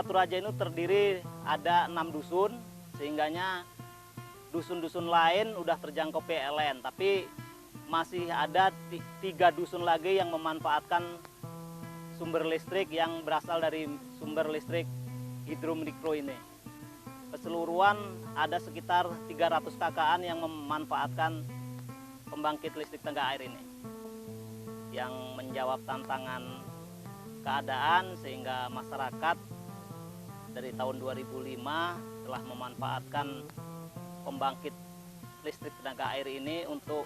Baturaja ini terdiri ada 6 dusun, sehingganya dusun-dusun lain udah terjangkau PLN, tapi masih ada 3 dusun lagi yang memanfaatkan sumber listrik yang berasal dari sumber listrik hidromikro ini. Keseluruhan ada sekitar 300 KK-an yang memanfaatkan pembangkit listrik tenaga air ini, yang menjawab tantangan keadaan sehingga masyarakat dari tahun 2005 telah memanfaatkan pembangkit listrik tenaga air ini untuk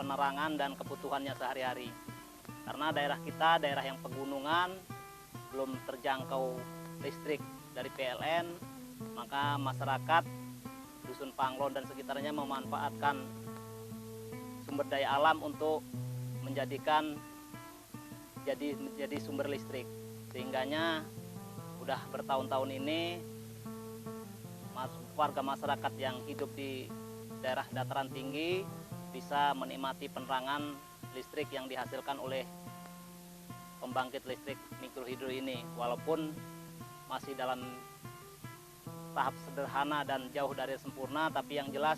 penerangan dan kebutuhannya sehari-hari. Karena daerah kita daerah yang pegunungan, belum terjangkau listrik dari PLN, maka masyarakat Dusun Panglon dan sekitarnya memanfaatkan sumber daya alam untuk menjadikan jadi sumber listrik. Sehingganya udah bertahun-tahun ini warga masyarakat yang hidup di daerah dataran tinggi bisa menikmati penerangan listrik yang dihasilkan oleh pembangkit listrik mikrohidro ini, walaupun masih dalam tahap sederhana dan jauh dari sempurna, tapi yang jelas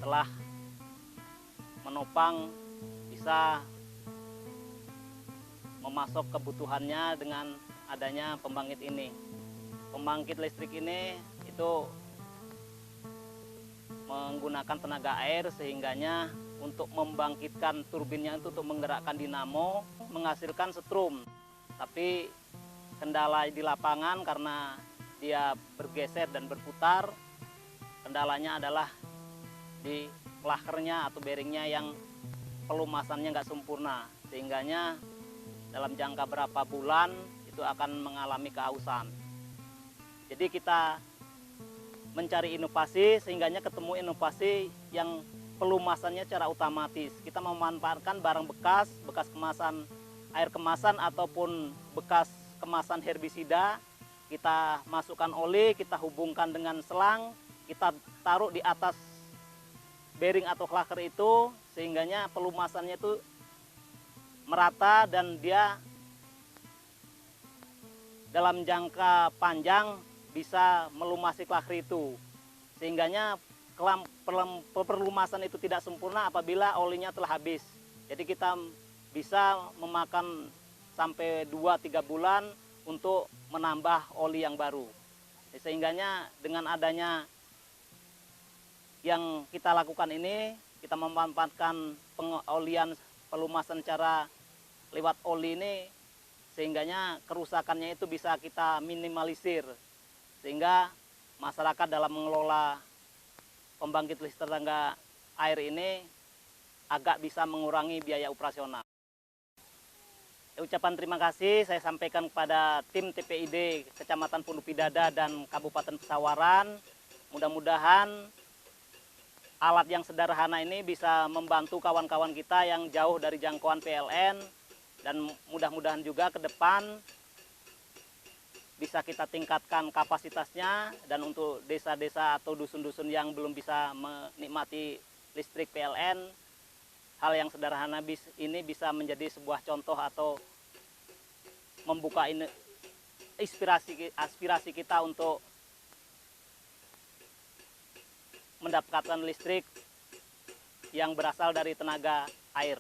telah menopang bisa memasok kebutuhannya dengan adanya pembangkit ini. Pembangkit listrik ini itu menggunakan tenaga air, sehingganya untuk membangkitkan turbinnya itu untuk menggerakkan dinamo, menghasilkan setrum. Tapi kendala di lapangan karena dia bergeser dan berputar, kendalanya adalah di klakernya atau bearingnya yang pelumasannya nggak sempurna, sehingganya dalam jangka berapa bulan itu akan mengalami keausan. Jadi kita mencari inovasi, sehingganya ketemu inovasi yang pelumasannya secara otomatis. Kita memanfaatkan barang bekas kemasan air kemasan ataupun bekas kemasan herbisida, kita masukkan oli, kita hubungkan dengan selang, kita taruh di atas bearing atau klaker itu, sehingganya pelumasannya itu merata dan dia dalam jangka panjang bisa melumasi klaker itu. Sehingganya pelumasan itu tidak sempurna apabila olinya telah habis. Jadi kita bisa memakan sampai 2-3 bulan untuk menambah oli yang baru. Sehingganya dengan adanya yang kita lakukan ini, kita memanfaatkan pengolian pelumasan cara lewat oli ini, sehingganya kerusakannya itu bisa kita minimalisir, sehingga masyarakat dalam mengelola pembangkit listrik tenaga air ini agak bisa mengurangi biaya operasional. Ucapan terima kasih saya sampaikan kepada tim TPID Kecamatan Pondok Pidada dan Kabupaten Pesawaran. Mudah-mudahan alat yang sederhana ini bisa membantu kawan-kawan kita yang jauh dari jangkauan PLN, dan mudah-mudahan juga ke depan bisa kita tingkatkan kapasitasnya, dan untuk desa-desa atau dusun-dusun yang belum bisa menikmati listrik PLN, hal yang sederhana ini bisa menjadi sebuah contoh atau membuka aspirasi kita untuk mendapatkan listrik yang berasal dari tenaga air.